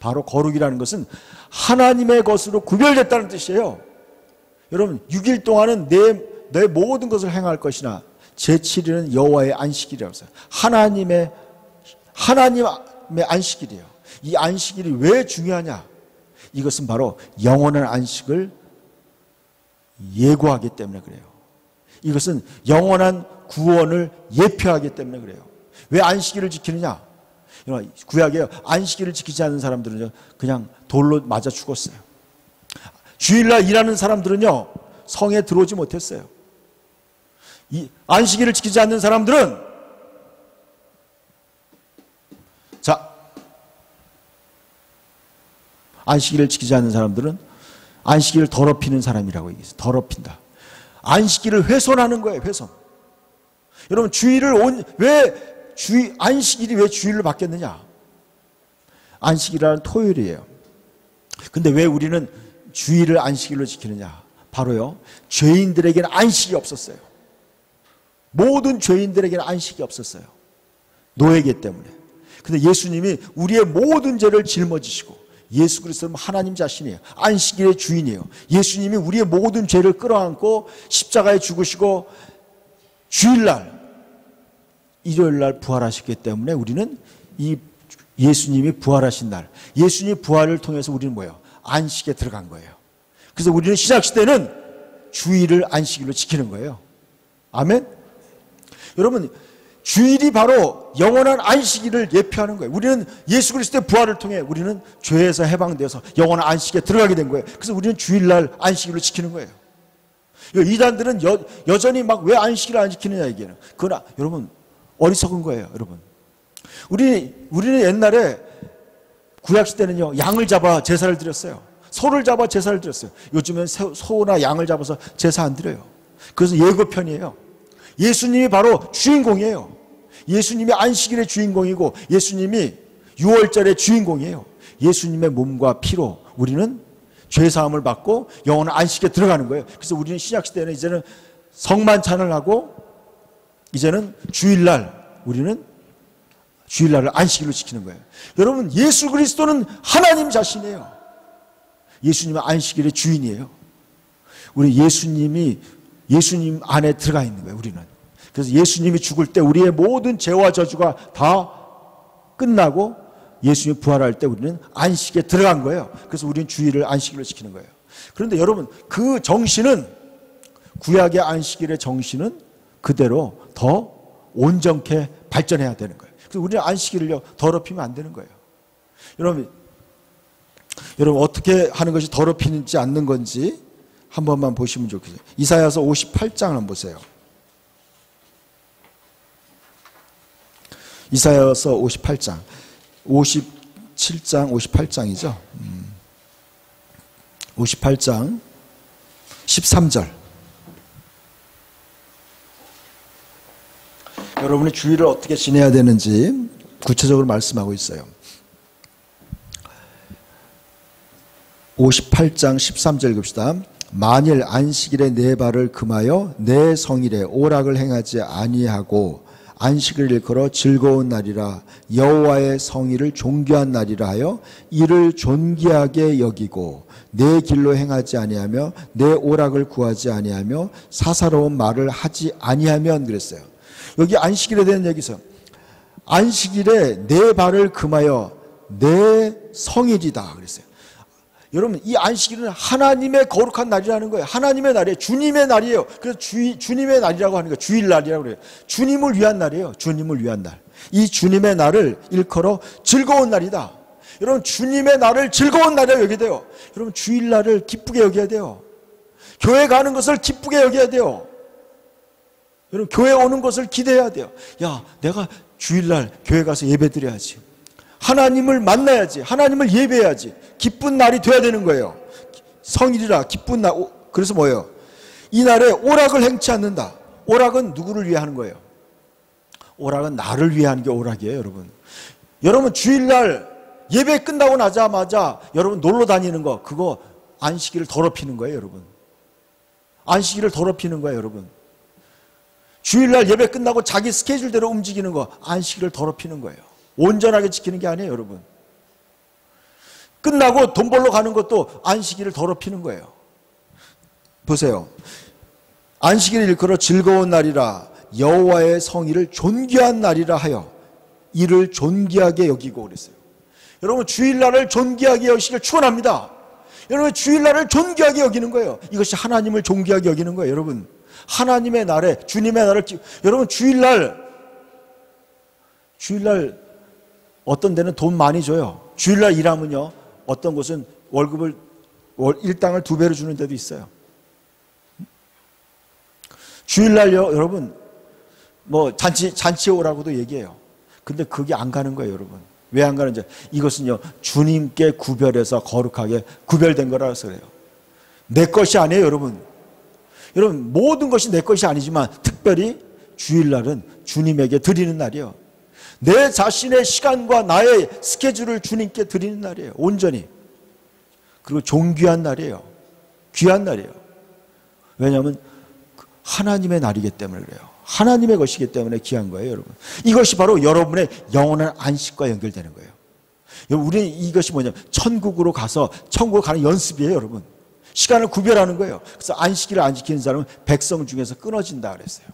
S1: 바로 거룩이라는 것은 하나님의 것으로 구별됐다는 뜻이에요. 여러분, 6일 동안은 내 모든 것을 행할 것이나 제7일은 여호와의 안식일이라고 했어요. 하나님의 안식일이에요. 이 안식일이 왜 중요하냐? 이것은 바로 영원한 안식을 예고하기 때문에 그래요. 이것은 영원한 구원을 예표하기 때문에 그래요. 왜 안식일을 지키느냐? 구약에 안식일을 지키지 않는 사람들은요, 그냥 돌로 맞아 죽었어요. 주일날 일하는 사람들은요, 성에 들어오지 못했어요. 이 안식일을 지키지 않는 사람들은, 자, 안식일을 지키지 않는 사람들은 안식일을 더럽히는 사람이라고 얘기했어요. 더럽힌다. 안식일을 훼손하는 거예요. 훼손. 여러분, 안식일이 왜 주일로 바뀌었느냐? 안식일이라는 토요일이에요. 근데 왜 우리는 주일을 안식일로 지키느냐? 바로요, 죄인들에게는 안식이 없었어요. 모든 죄인들에게는 안식이 없었어요. 노예기 때문에. 근데 예수님이 우리의 모든 죄를 짊어지시고, 예수 그리스도는 하나님 자신이에요. 안식일의 주인이에요. 예수님이 우리의 모든 죄를 끌어안고 십자가에 죽으시고 주일날, 일요일날 부활하셨기 때문에 우리는 이 예수님이 부활하신 날, 예수님의 부활을 통해서 우리는 뭐예요? 안식에 들어간 거예요. 그래서 우리는 신약시대는 주일을 안식일로 지키는 거예요. 아멘? 여러분, 주일이 바로 영원한 안식일을 예표하는 거예요. 우리는 예수 그리스도의 부활을 통해 우리는 죄에서 해방되어서 영원한 안식에 들어가게 된 거예요. 그래서 우리는 주일날 안식일로 지키는 거예요. 이단들은 여전히 막 왜 안식일을 안 지키느냐 얘기는. 그러나 여러분, 어리석은 거예요. 여러분, 우리는 옛날에 구약시대는요, 양을 잡아 제사를 드렸어요. 소를 잡아 제사를 드렸어요. 요즘은 소나 양을 잡아서 제사 안 드려요. 그래서 예고편이에요. 예수님이 바로 주인공이에요. 예수님이 안식일의 주인공이고 예수님이 유월절의 주인공이에요. 예수님의 몸과 피로 우리는 죄사함을 받고 영원한 안식에 들어가는 거예요. 그래서 우리는 신약시대는 이제는 성만 찬양하고, 이제는 우리는 주일날을 안식일로 지키는 거예요. 여러분, 예수 그리스도는 하나님 자신이에요. 예수님은 안식일의 주인이에요. 우리 예수님 안에 들어가 있는 거예요. 우리는. 그래서 예수님이 죽을 때 우리의 모든 죄와 저주가 다 끝나고 예수님이 부활할 때 우리는 안식에 들어간 거예요. 그래서 우리는 주일을 안식일로 지키는 거예요. 그런데 여러분, 그 정신은, 구약의 안식일의 정신은 그대로 더 온전케 발전해야 되는 거예요. 그래서 우리는 안식일을요, 더럽히면 안 되는 거예요. 여러분 어떻게 하는 것이 더럽히지 않는 건지 한 번만 보시면 좋겠어요. 이사야서 58장 한번 보세요. 이사야서 58장, 57장, 58장이죠. 58장 13절. 여러분이 주일을 어떻게 지내야 되는지 구체적으로 말씀하고 있어요. 58장 13절 읽읍시다. 만일 안식일에 내 발을 금하여 내 성일에 오락을 행하지 아니하고 안식을 일컬어 즐거운 날이라 여호와의 성일을 존귀한 날이라 하여 이를 존귀하게 여기고 내 길로 행하지 아니하며 내 오락을 구하지 아니하며 사사로운 말을 하지 아니하면, 그랬어요. 여기 안식일에 대한 얘기 있어요. 안식일에 내 발을 금하여 내 성일이다 그랬어요. 여러분, 이 안식일은 하나님의 거룩한 날이라는 거예요. 하나님의 날이에요. 주님의 날이에요. 그래서 주님의 날이라고 하는 거예요. 주일날이라고 그래요. 주님을 위한 날이에요. 주님을 위한 날. 이 주님의 날을 일컬어 즐거운 날이다. 여러분, 주님의 날을 즐거운 날이라고 여겨야 돼요. 여러분, 주일날을 기쁘게 여겨야 돼요. 교회 가는 것을 기쁘게 여겨야 돼요. 여러분, 교회 오는 것을 기대해야 돼요. 야, 내가 주일날 교회 가서 예배 드려야지. 하나님을 만나야지. 하나님을 예배해야지. 기쁜 날이 돼야 되는 거예요. 성일이라 기쁜 날. 그래서 뭐예요? 이 날에 오락을 행치 않는다. 오락은 누구를 위해 하는 거예요? 오락은 나를 위해 하는 게 오락이에요, 여러분. 여러분, 주일날 예배 끝나고 나자마자 여러분 놀러 다니는 거, 그거 안식일을 더럽히는 거예요, 여러분. 안식일을 더럽히는 거예요, 여러분. 주일날 예배 끝나고 자기 스케줄대로 움직이는 거, 안식일을 더럽히는 거예요. 온전하게 지키는 게 아니에요, 여러분. 끝나고 돈 벌러 가는 것도 안식일을 더럽히는 거예요. 보세요. 안식일을 일컬어 즐거운 날이라 여호와의 성일을 존귀한 날이라 하여 이를 존귀하게 여기고 그랬어요. 여러분, 주일날을 존귀하게 여기시길 축원합니다. 여러분, 주일날을 존귀하게 여기는 거예요. 이것이 하나님을 존귀하게 여기는 거예요, 여러분. 하나님의 날에 주님의 날을 여러분 주일날 어떤 데는 돈 많이 줘요. 주일날 일하면요 어떤 곳은 월급을 일당을 2배로 주는 데도 있어요. 주일날요 여러분 뭐 잔치에 오라고도 얘기해요. 근데 그게 안 가는 거예요 여러분. 왜 안 가는지 이것은요 주님께 구별해서 거룩하게 구별된 거라서 그래요. 내 것이 아니에요 여러분. 여러분 모든 것이 내 것이 아니지만 특별히 주일날은 주님에게 드리는 날이에요. 내 자신의 시간과 나의 스케줄을 주님께 드리는 날이에요. 온전히. 그리고 존귀한 날이에요. 귀한 날이에요. 왜냐하면 하나님의 날이기 때문에 그래요. 하나님의 것이기 때문에 귀한 거예요 여러분. 이것이 바로 여러분의 영원한 안식과 연결되는 거예요. 우리는 이것이 뭐냐면 천국으로 가서 천국으로 가는 연습이에요 여러분. 시간을 구별하는 거예요. 그래서 안식일을 안 지키는 사람은 백성 중에서 끊어진다 그랬어요.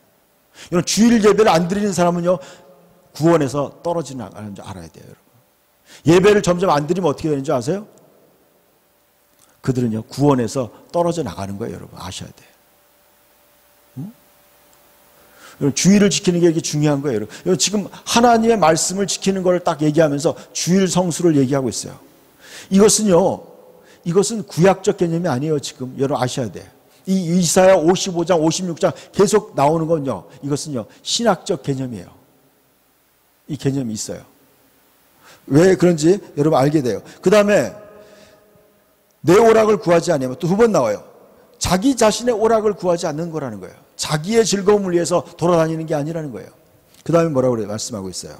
S1: 여러분 주일 예배를 안 드리는 사람은요 구원에서 떨어지는 줄 알아야 돼요 여러분. 예배를 점점 안 드리면 어떻게 되는 줄 아세요? 그들은요 구원에서 떨어져 나가는 거예요 여러분. 아셔야 돼요. 주일을 지키는 게 이렇게 중요한 거예요 여러분. 지금 하나님의 말씀을 지키는 걸 딱 얘기하면서 주일 성수를 얘기하고 있어요. 이것은 구약적 개념이 아니에요. 지금 여러분 아셔야 돼요. 이 이사야 55장 56장 계속 나오는 건요 이것은요 신학적 개념이에요. 이 개념이 있어요. 왜 그런지 여러분 알게 돼요. 그 다음에 내 오락을 구하지 않으면 또 2번 나와요. 자기 자신의 오락을 구하지 않는 거라는 거예요. 자기의 즐거움을 위해서 돌아다니는 게 아니라는 거예요. 그 다음에 뭐라고 그래요? 말씀하고 있어요.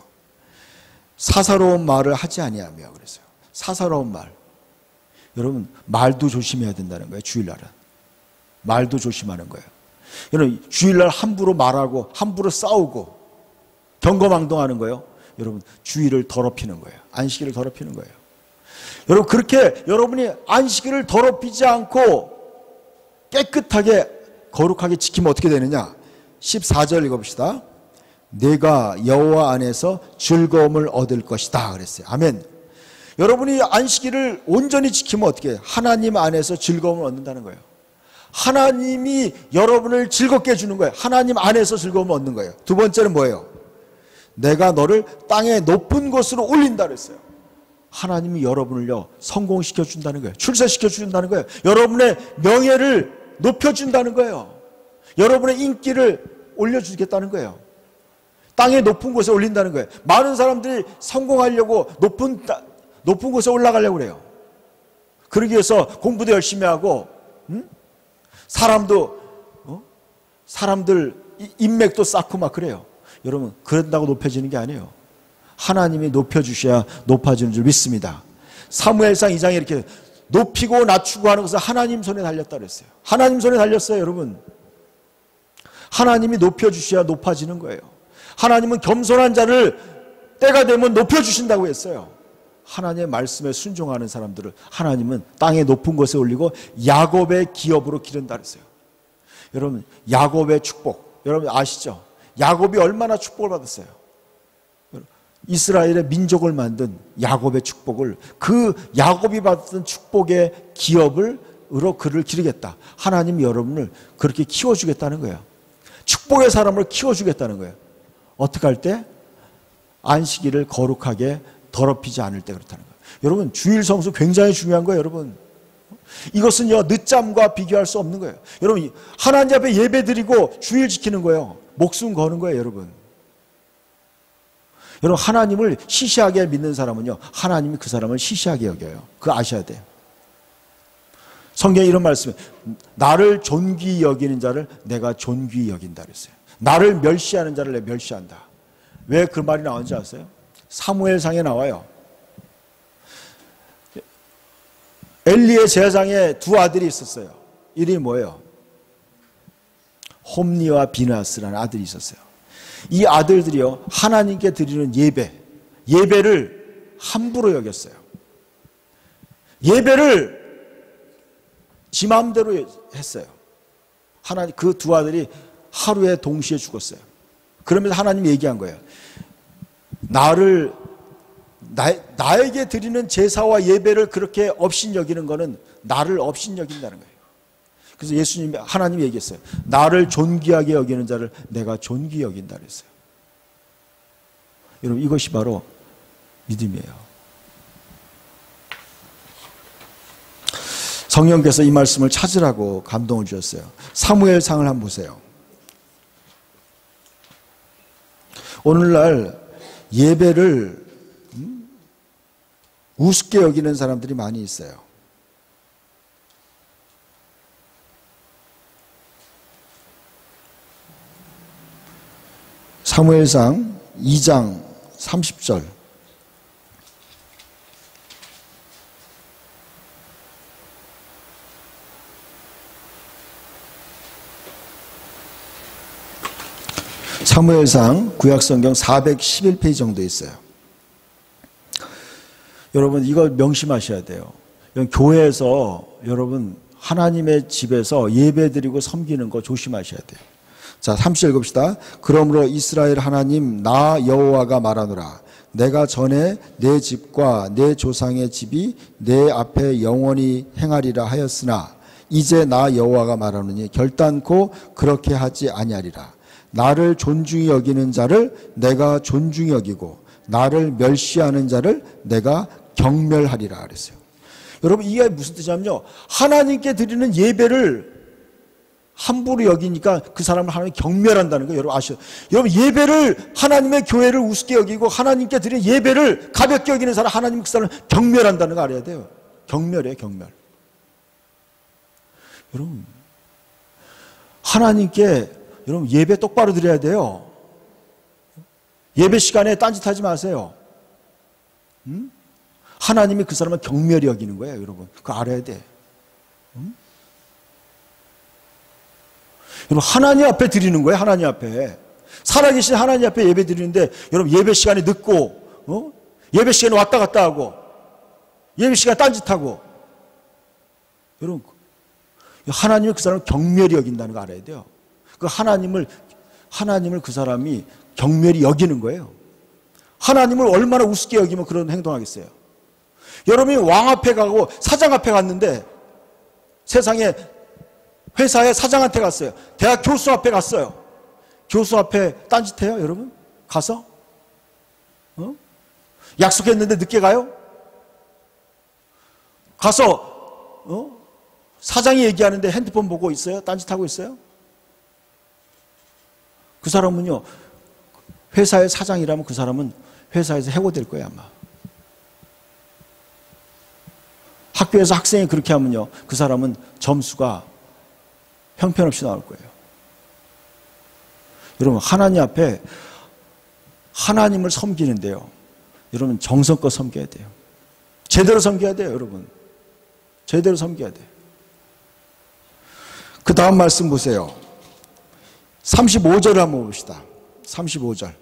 S1: 사사로운 말을 하지 아니하며 그랬어요. 사사로운 말. 여러분 말도 조심해야 된다는 거예요. 주일날은. 말도 조심하는 거예요. 여러분 주일날 함부로 말하고 함부로 싸우고 경거망동하는 거예요. 여러분 주일을 더럽히는 거예요. 안식일을 더럽히는 거예요. 여러분 그렇게 여러분이 안식일을 더럽히지 않고 깨끗하게 거룩하게 지키면 어떻게 되느냐? 14절 읽어봅시다. 내가 여호와 안에서 즐거움을 얻을 것이다 그랬어요. 아멘. 여러분이 안식일을 온전히 지키면 어떻게 해요? 하나님 안에서 즐거움을 얻는다는 거예요. 하나님이 여러분을 즐겁게 해주는 거예요. 하나님 안에서 즐거움을 얻는 거예요. 2번째는 뭐예요? 내가 너를 땅의 높은 곳으로 올린다 그랬어요. 하나님이 여러분을요 성공시켜 준다는 거예요. 출세시켜 준다는 거예요. 여러분의 명예를 높여준다는 거예요. 여러분의 인기를 올려주겠다는 거예요. 땅의 높은 곳에 올린다는 거예요. 많은 사람들이 성공하려고 높은 곳에 올라가려고 그래요. 그러기 위해서 공부도 열심히 하고 사람들 인맥도 쌓고 막 그래요. 여러분 그런다고 높여지는 게 아니에요. 하나님이 높여주셔야 높아지는 줄 믿습니다. 사무엘상 2장에 이렇게 높이고 낮추고 하는 것은 하나님 손에 달렸다 그랬어요. 하나님 손에 달렸어요 여러분. 하나님이 높여주셔야 높아지는 거예요. 하나님은 겸손한 자를 때가 되면 높여주신다고 했어요. 하나님의 말씀에 순종하는 사람들을 하나님은 땅의 높은 곳에 올리고 야곱의 기업으로 기른다 그랬어요. 여러분 야곱의 축복 여러분 아시죠? 야곱이 얼마나 축복을 받았어요. 이스라엘의 민족을 만든 야곱의 축복을 그 야곱이 받았던 축복의 기업으로 그를 기르겠다. 하나님이 여러분을 그렇게 키워주겠다는 거예요. 축복의 사람을 키워주겠다는 거예요. 어떻게 할 때? 안식일을 거룩하게 더럽히지 않을 때 그렇다는 거예요. 여러분 주일 성수 굉장히 중요한 거예요 여러분. 이것은요 늦잠과 비교할 수 없는 거예요. 여러분 하나님 앞에 예배 드리고 주일 지키는 거예요. 목숨 거는 거예요 여러분. 여러분 하나님을 시시하게 믿는 사람은요 하나님이 그 사람을 시시하게 여겨요. 그거 아셔야 돼요. 성경에 이런 말씀이 나를 존귀히 여기는 자를 내가 존귀히 여긴다 그랬어요. 나를 멸시하는 자를 내가 멸시한다. 왜 그 말이 나오는지 아세요? 사무엘상에 나와요. 엘리의 제사장에 2 아들이 있었어요. 이름이 뭐예요? 홈니와 비나스라는 아들이 있었어요. 이 아들들이요 하나님께 드리는 예배를 함부로 여겼어요. 예배를 지 마음대로 했어요. 하나님 그 2 아들이 하루에 동시에 죽었어요. 그러면서 하나님이 얘기한 거예요. 나에게 드리는 제사와 예배를 그렇게 업신여기는 거는 나를 업신여긴다는 거예요. 그래서 하나님이 얘기했어요. 나를 존귀하게 여기는 자를 내가 존귀히 여긴다 그랬어요. 여러분, 이것이 바로 믿음이에요. 성령께서 이 말씀을 찾으라고 감동을 주셨어요. 사무엘상을 한번 보세요. 오늘날 예배를 우습게 여기는 사람들이 많이 있어요. 사무엘상 2장 30절. 사무엘상 구약성경 411페이지 정도 있어요. 여러분, 이거 명심하셔야 돼요. 교회에서 여러분 하나님의 집에서 예배드리고 섬기는 거 조심하셔야 돼요. 자, 30절 읽읍시다. 그러므로 이스라엘 하나님 나 여호와가 말하노라. 내가 전에 내 집과 내 조상의 집이 내 앞에 영원히 행하리라 하였으나 이제 나 여호와가 말하노니 결단코 그렇게 하지 아니하리라. 나를 존중히 여기는 자를 내가 존중히 여기고 나를 멸시하는 자를 내가 경멸하리라 그랬어요. 여러분, 이게 무슨 뜻이냐면요, 하나님께 드리는 예배를 함부로 여기니까 그 사람을 하나님 경멸한다는 거예요. 여러분 아시죠? 여러분, 예배를, 하나님의 교회를 우습게 여기고 하나님께 드리는 예배를 가볍게 여기는 사람, 하나님 그 사람을 경멸한다는 거 알아야 돼요. 경멸이에요, 경멸. 여러분, 하나님께 여러분 예배 똑바로 드려야 돼요. 예배 시간에 딴짓하지 마세요. 하나님이 그 사람을 경멸히 여기는 거예요, 여러분. 그거 알아야 돼. 여러분, 하나님 앞에 드리는 거예요, 하나님 앞에. 살아계신 하나님 앞에 예배 드리는데, 여러분 예배 시간에 늦고, 예배 시간에 왔다 갔다 하고, 예배 시간에 딴짓하고, 여러분, 하나님이 그 사람을 경멸히 여긴다는 거 알아야 돼요. 그 하나님을 그 사람이 경멸히 여기는 거예요. 하나님을 얼마나 우습게 여기면 그런 행동하겠어요. 여러분이 왕 앞에 가고 사장 앞에 갔는데, 세상에 회사에 사장한테 갔어요. 대학 교수 앞에 갔어요. 교수 앞에 딴짓해요, 여러분? 가서? 약속했는데 늦게 가요? 가서 사장이 얘기하는데 핸드폰 보고 있어요? 딴짓하고 있어요? 그 사람은요, 회사의 사장이라면 그 사람은 회사에서 해고될 거예요, 아마. 학교에서 학생이 그렇게 하면요, 그 사람은 점수가 형편없이 나올 거예요. 여러분, 하나님 앞에 하나님을 섬기는데요, 여러분 정성껏 섬겨야 돼요. 제대로 섬겨야 돼요, 여러분. 제대로 섬겨야 돼요. 그 다음 말씀 보세요. 35절을 한번 봅시다. 35절.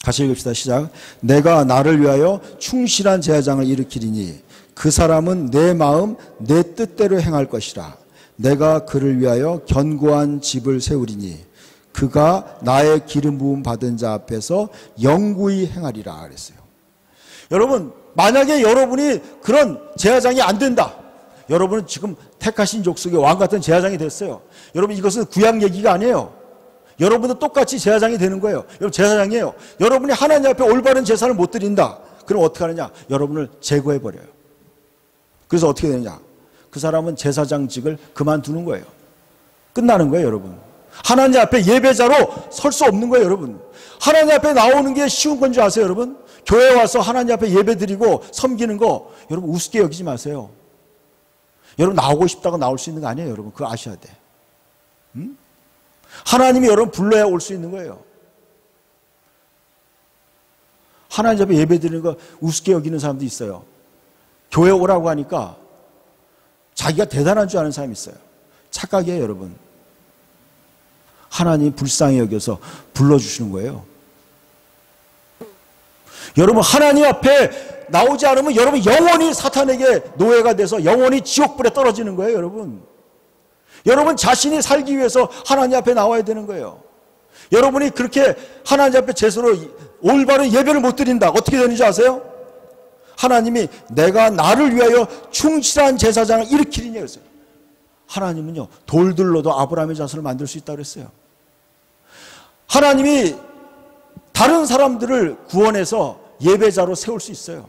S1: 같이 읽읍시다. 시작. 내가 나를 위하여 충실한 제사장을 일으키리니 그 사람은 내 마음 내 뜻대로 행할 것이라. 내가 그를 위하여 견고한 집을 세우리니 그가 나의 기름 부음 받은 자 앞에서 영구히 행하리라 그랬어요. 여러분, 만약에 여러분이 그런 제사장이 안 된다, 여러분은 지금 택하신 족속의 왕 같은 제사장이 됐어요. 여러분, 이것은 구약 얘기가 아니에요. 여러분도 똑같이 제사장이 되는 거예요. 여러분, 제사장이에요. 여러분이 하나님 앞에 올바른 제사를 못 드린다, 그럼 어떻게 하느냐? 여러분을 제거해버려요. 그래서 어떻게 되느냐? 그 사람은 제사장직을 그만두는 거예요. 끝나는 거예요, 여러분. 하나님 앞에 예배자로 설 수 없는 거예요, 여러분. 하나님 앞에 나오는 게 쉬운 건 줄 아세요, 여러분? 교회 와서 하나님 앞에 예배 드리고 섬기는 거 여러분 우습게 여기지 마세요. 여러분 나오고 싶다고 나올 수 있는 거 아니에요, 여러분. 그거 아셔야 돼. 하나님이 여러분 불러야 올 수 있는 거예요. 하나님 앞에 예배 드리는 거 우습게 여기는 사람도 있어요. 교회 오라고 하니까 자기가 대단한 줄 아는 사람이 있어요. 착각이에요, 여러분. 하나님 불쌍히 여겨서 불러주시는 거예요. 여러분, 하나님 앞에 나오지 않으면 여러분 영원히 사탄에게 노예가 돼서 영원히 지옥불에 떨어지는 거예요, 여러분. 여러분 자신이 살기 위해서 하나님 앞에 나와야 되는 거예요. 여러분이 그렇게 하나님 앞에 제대로 올바른 예배를 못 드린다, 어떻게 되는지 아세요? 하나님이 내가 나를 위하여 충실한 제사장을 일으키리니 그랬어요. 하나님은요, 돌들로도 아브라함의 자손을 만들 수 있다고 그랬어요. 하나님이 다른 사람들을 구원해서 예배자로 세울 수 있어요.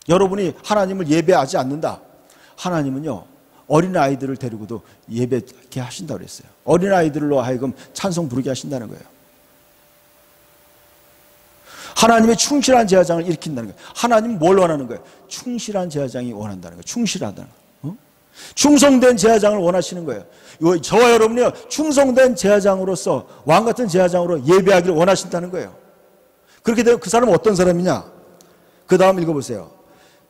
S1: 여러분이 하나님을 예배하지 않는다. 하나님은요, 어린아이들을 데리고도 예배하게 하신다고 그랬어요. 어린아이들로 하여금 찬송 부르게 하신다는 거예요. 하나님의 충실한 제사장을 일으킨다는 거예요. 하나님은 뭘 원하는 거예요? 충실한 제사장이 원한다는 거예요. 충실하다는 거예요. 충성된 제사장을 원하시는 거예요. 저와 여러분이요, 충성된 제사장으로서 왕같은 제사장으로 예배하기를 원하신다는 거예요. 그렇게 되면 그 사람은 어떤 사람이냐? 그 다음 읽어보세요.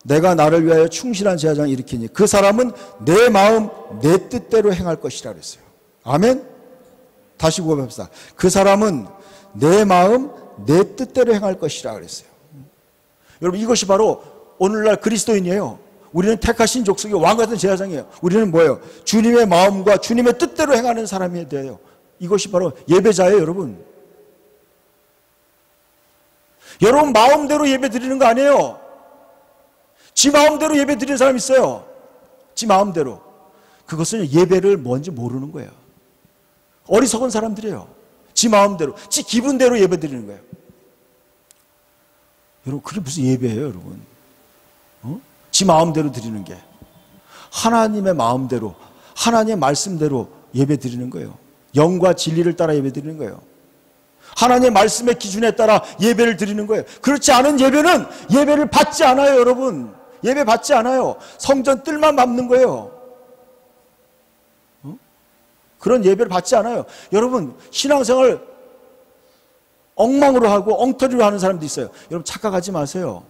S1: 내가 나를 위하여 충실한 제사장을 일으키니 그 사람은 내 마음 내 뜻대로 행할 것이라 그랬어요. 아멘? 다시 고백합시다. 그 사람은 내 마음 내 뜻대로 행할 것이라 그랬어요. 여러분, 이것이 바로 오늘날 그리스도인이에요. 우리는 택하신 족속의 왕같은 제사장이에요. 우리는 뭐예요? 주님의 마음과 주님의 뜻대로 행하는 사람이 돼요. 이것이 바로 예배자예요, 여러분. 여러분 마음대로 예배 드리는 거 아니에요. 지 마음대로 예배 드리는 사람이 있어요. 지 마음대로. 그것은 예배를 뭔지 모르는 거예요. 어리석은 사람들이에요. 지 마음대로, 지 기분대로 예배 드리는 거예요. 여러분, 그게 무슨 예배예요, 여러분? 지 마음대로 드리는 게. 하나님의 마음대로, 하나님의 말씀대로 예배 드리는 거예요. 영과 진리를 따라 예배 드리는 거예요. 하나님의 말씀의 기준에 따라 예배를 드리는 거예요. 그렇지 않은 예배는 예배를 받지 않아요, 여러분. 예배 받지 않아요. 성전 뜰만 밟는 거예요. 그런 예배를 받지 않아요. 여러분, 신앙생활 엉망으로 하고 엉터리로 하는 사람도 있어요. 여러분, 착각하지 마세요.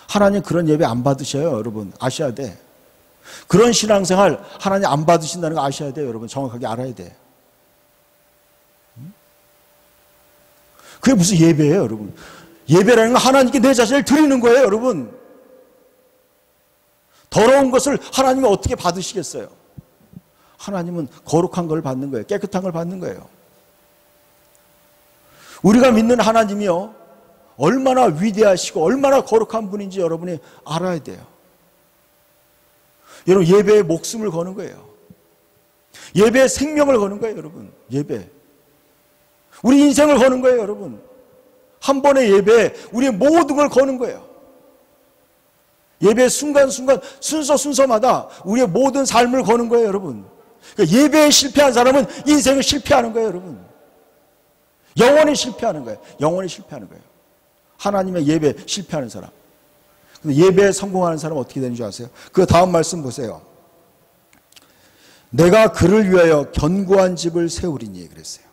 S1: 하나님 그런 예배 안 받으셔요, 여러분. 아셔야 돼. 그런 신앙생활 하나님 안 받으신다는 거 아셔야 돼요, 여러분. 정확하게 알아야 돼. 그게 무슨 예배예요, 여러분? 예배라는 건 하나님께 내 자신을 드리는 거예요, 여러분. 더러운 것을 하나님이 어떻게 받으시겠어요? 하나님은 거룩한 걸 받는 거예요. 깨끗한 걸 받는 거예요. 우리가 믿는 하나님이요, 얼마나 위대하시고 얼마나 거룩한 분인지 여러분이 알아야 돼요. 여러분, 예배에 목숨을 거는 거예요. 예배에 생명을 거는 거예요, 여러분. 예배. 우리 인생을 거는 거예요, 여러분. 한 번의 예배에 우리의 모든 걸 거는 거예요. 예배 순간순간 순서마다 우리의 모든 삶을 거는 거예요, 여러분. 그러니까 예배에 실패한 사람은 인생을 실패하는 거예요, 여러분. 영원히 실패하는 거예요. 영원히 실패하는 거예요. 하나님의 예배 실패하는 사람. 근데 예배에 성공하는 사람은 어떻게 되는 줄 아세요? 그 다음 말씀 보세요. 내가 그를 위하여 견고한 집을 세우리니 그랬어요.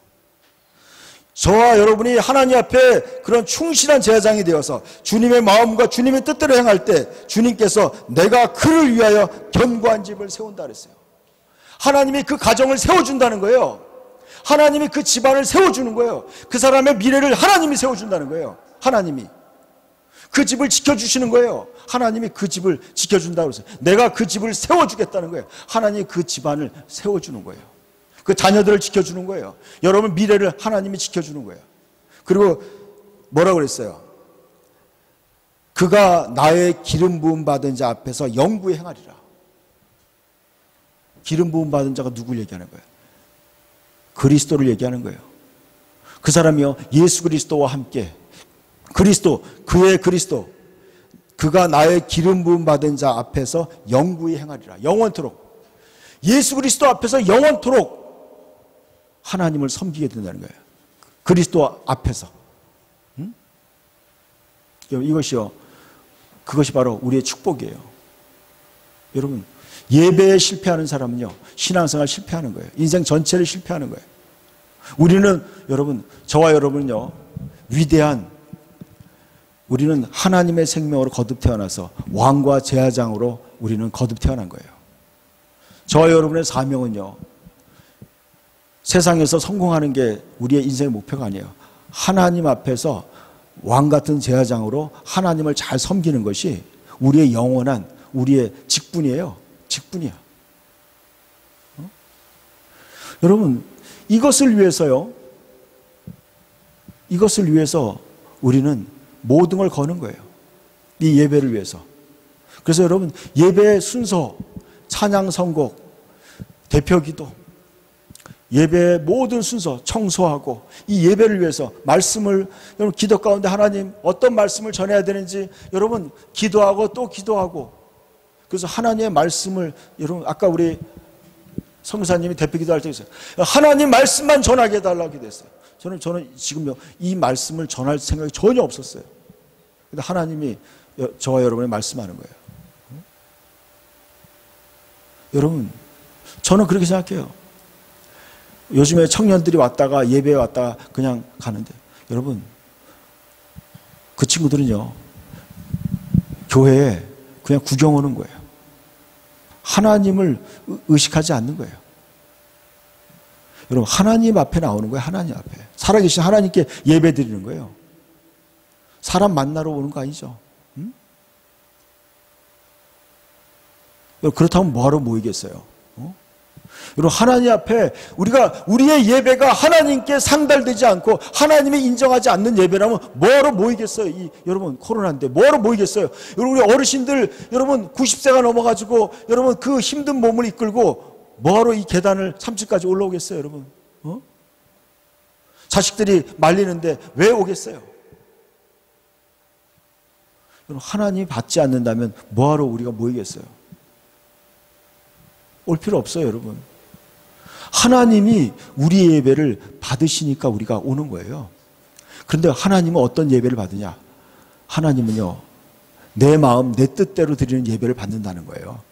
S1: 저와 여러분이 하나님 앞에 그런 충실한 제사장이 되어서 주님의 마음과 주님의 뜻대로 행할 때 주님께서 내가 그를 위하여 견고한 집을 세운다 그랬어요. 하나님이 그 가정을 세워준다는 거예요. 하나님이 그 집안을 세워주는 거예요. 그 사람의 미래를 하나님이 세워준다는 거예요. 하나님이 그 집을 지켜주시는 거예요. 하나님이 그 집을 지켜준다고 그랬어요. 내가 그 집을 세워주겠다는 거예요. 하나님이 그 집안을 세워주는 거예요. 그 자녀들을 지켜주는 거예요. 여러분 미래를 하나님이 지켜주는 거예요. 그리고 뭐라고 그랬어요? 그가 나의 기름 부음 받은 자 앞에서 영구히 행하리라. 기름 부음 받은 자가 누굴 얘기하는 거예요? 그리스도를 얘기하는 거예요. 그 사람이요, 예수 그리스도와 함께 그리스도, 그의 그리스도, 그가 나의 기름 부음 받은 자 앞에서 영구히 행하리라. 영원토록. 예수 그리스도 앞에서 영원토록 하나님을 섬기게 된다는 거예요. 그리스도 앞에서. 이것이요, 그것이 바로 우리의 축복이에요. 여러분, 예배에 실패하는 사람은요, 신앙생활 실패하는 거예요. 인생 전체를 실패하는 거예요. 우리는, 여러분, 저와 여러분은요, 우리는 하나님의 생명으로 거듭 태어나서 왕과 제사장으로 우리는 거듭 태어난 거예요. 저와 여러분의 사명은요, 세상에서 성공하는 게 우리의 인생의 목표가 아니에요. 하나님 앞에서 왕 같은 제사장으로 하나님을 잘 섬기는 것이 우리의 영원한, 우리의 직분이에요. 직분이야. 여러분, 이것을 위해서 우리는 모든 걸 거는 거예요. 이 예배를 위해서. 그래서 여러분 예배 순서, 찬양 선곡, 대표기도, 예배의 모든 순서 청소하고 이 예배를 위해서 말씀을 여러분 기도 가운데 하나님 어떤 말씀을 전해야 되는지 여러분 기도하고 또 기도하고 그래서 하나님의 말씀을 여러분 아까 우리 성사님이 대표기도 할 때 있어요. 하나님 말씀만 전하게 해달라고 기도했어요. 저는 지금 이 말씀을 전할 생각이 전혀 없었어요. 근데 하나님이 저와 여러분의 말씀하는 거예요. 여러분 저는 그렇게 생각해요. 요즘에 청년들이 왔다가 예배에 왔다가 그냥 가는데 여러분 그 친구들은요 교회에 그냥 구경 오는 거예요. 하나님을 의식하지 않는 거예요. 여러분 하나님 앞에 나오는 거예요. 하나님 앞에 살아계신 하나님께 예배 드리는 거예요. 사람 만나러 오는 거 아니죠. 응? 그렇다면 뭐하러 모이겠어요? 여러분 하나님 앞에 우리의 예배가 하나님께 상달되지 않고 하나님이 인정하지 않는 예배라면 뭐하러 모이겠어요? 여러분 코로나인데 뭐하러 모이겠어요? 여러분 우리 어르신들 여러분 90세가 넘어가지고 여러분 그 힘든 몸을 이끌고 뭐하러 이 계단을 3층까지 올라오겠어요? 여러분 자식들이 말리는데 왜 오겠어요? 여러분 하나님이 받지 않는다면 뭐하러 우리가 모이겠어요? 올 필요 없어요, 여러분. 하나님이 우리의 예배를 받으시니까 우리가 오는 거예요. 그런데 하나님은 어떤 예배를 받으냐? 하나님은요, 내 마음, 내 뜻대로 드리는 예배를 받는다는 거예요.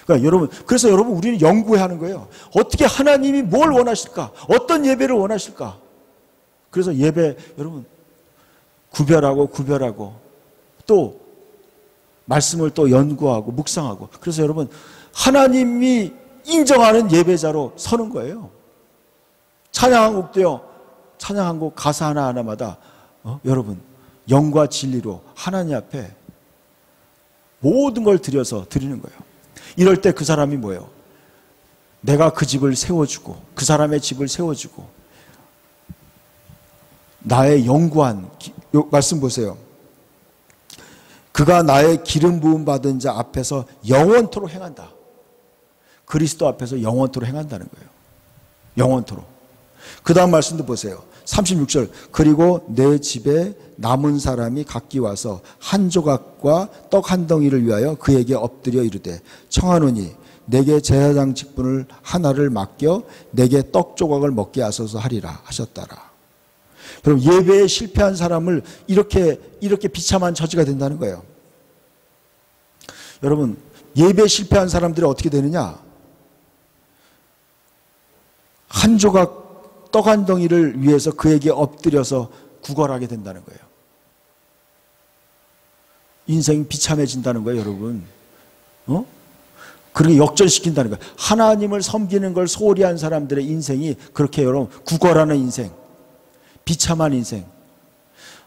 S1: 그러니까 그래서 여러분, 우리는 연구해야 하는 거예요. 어떻게 하나님이 뭘 원하실까? 어떤 예배를 원하실까? 그래서 예배, 여러분, 구별하고, 또, 말씀을 또 연구하고, 묵상하고. 그래서 여러분, 하나님이 인정하는 예배자로 서는 거예요. 찬양한곡도요. 찬양한곡 가사 하나하나마다 여러분 영과 진리로 하나님 앞에 모든 걸 들여서 드리는 거예요. 이럴 때 그 사람이 뭐예요? 내가 그 집을 세워주고 그 사람의 집을 세워주고 나의 영구한 말씀 보세요. 그가 나의 기름 부음 받은 자 앞에서 영원토록 행한다. 그리스도 앞에서 영원토록 행한다는 거예요. 영원토록. 그 다음 말씀도 보세요. 36절. 그리고 내 집에 남은 사람이 각기 와서 한 조각과 떡 한 덩이를 위하여 그에게 엎드려 이르되 청하노니 내게 제사장 직분을 하나를 맡겨 내게 떡 조각을 먹게 하소서 하리라 하셨더라. 그럼 예배에 실패한 사람을 이렇게 비참한 처지가 된다는 거예요. 여러분 예배에 실패한 사람들이 어떻게 되느냐? 한 조각 떡 한 덩이를 위해서 그에게 엎드려서 구걸하게 된다는 거예요. 인생이 비참해진다는 거예요, 여러분. 그렇게 역전시킨다는 거예요. 하나님을 섬기는 걸 소홀히 한 사람들의 인생이 그렇게 여러분 구걸하는 인생, 비참한 인생.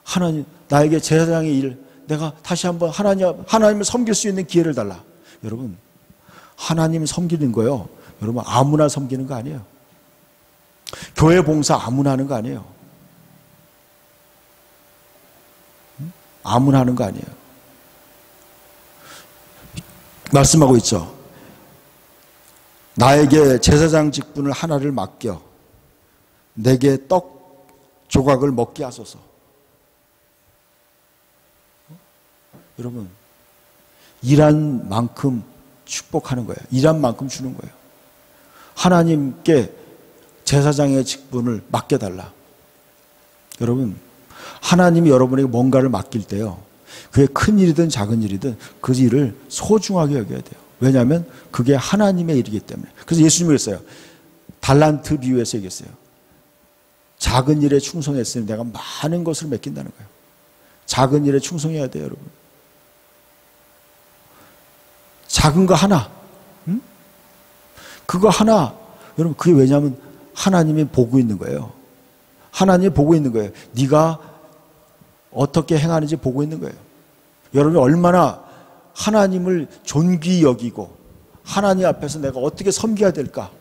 S1: 하나님 나에게 제사장의 일, 내가 다시 한번 하나님을 섬길 수 있는 기회를 달라. 여러분 하나님 섬기는 거요, 여러분 아무나 섬기는 거 아니에요. 교회 봉사 아무나 하는 거 아니에요. 아무나 하는 거 아니에요. 말씀하고 있죠. 나에게 제사장 직분을 하나를 맡겨 내게 떡 조각을 먹게 하소서. 여러분 일한 만큼 축복하는 거예요. 일한 만큼 주는 거예요. 하나님께 제사장의 직분을 맡겨달라. 여러분 하나님이 여러분에게 뭔가를 맡길 때요, 그게 큰 일이든 작은 일이든 그 일을 소중하게 여겨야 돼요. 왜냐하면 그게 하나님의 일이기 때문에. 그래서 예수님이 그랬어요. 달란트 비유에서 얘기했어요. 작은 일에 충성했으니 내가 많은 것을 맡긴다는 거예요. 작은 일에 충성해야 돼요, 여러분. 작은 거 하나, 그거 하나, 여러분 그게 왜냐하면 하나님이 보고 있는 거예요. 하나님이 보고 있는 거예요. 네가 어떻게 행하는지 보고 있는 거예요. 여러분이 얼마나 하나님을 존귀히 여기고 하나님 앞에서 내가 어떻게 섬겨야 될까,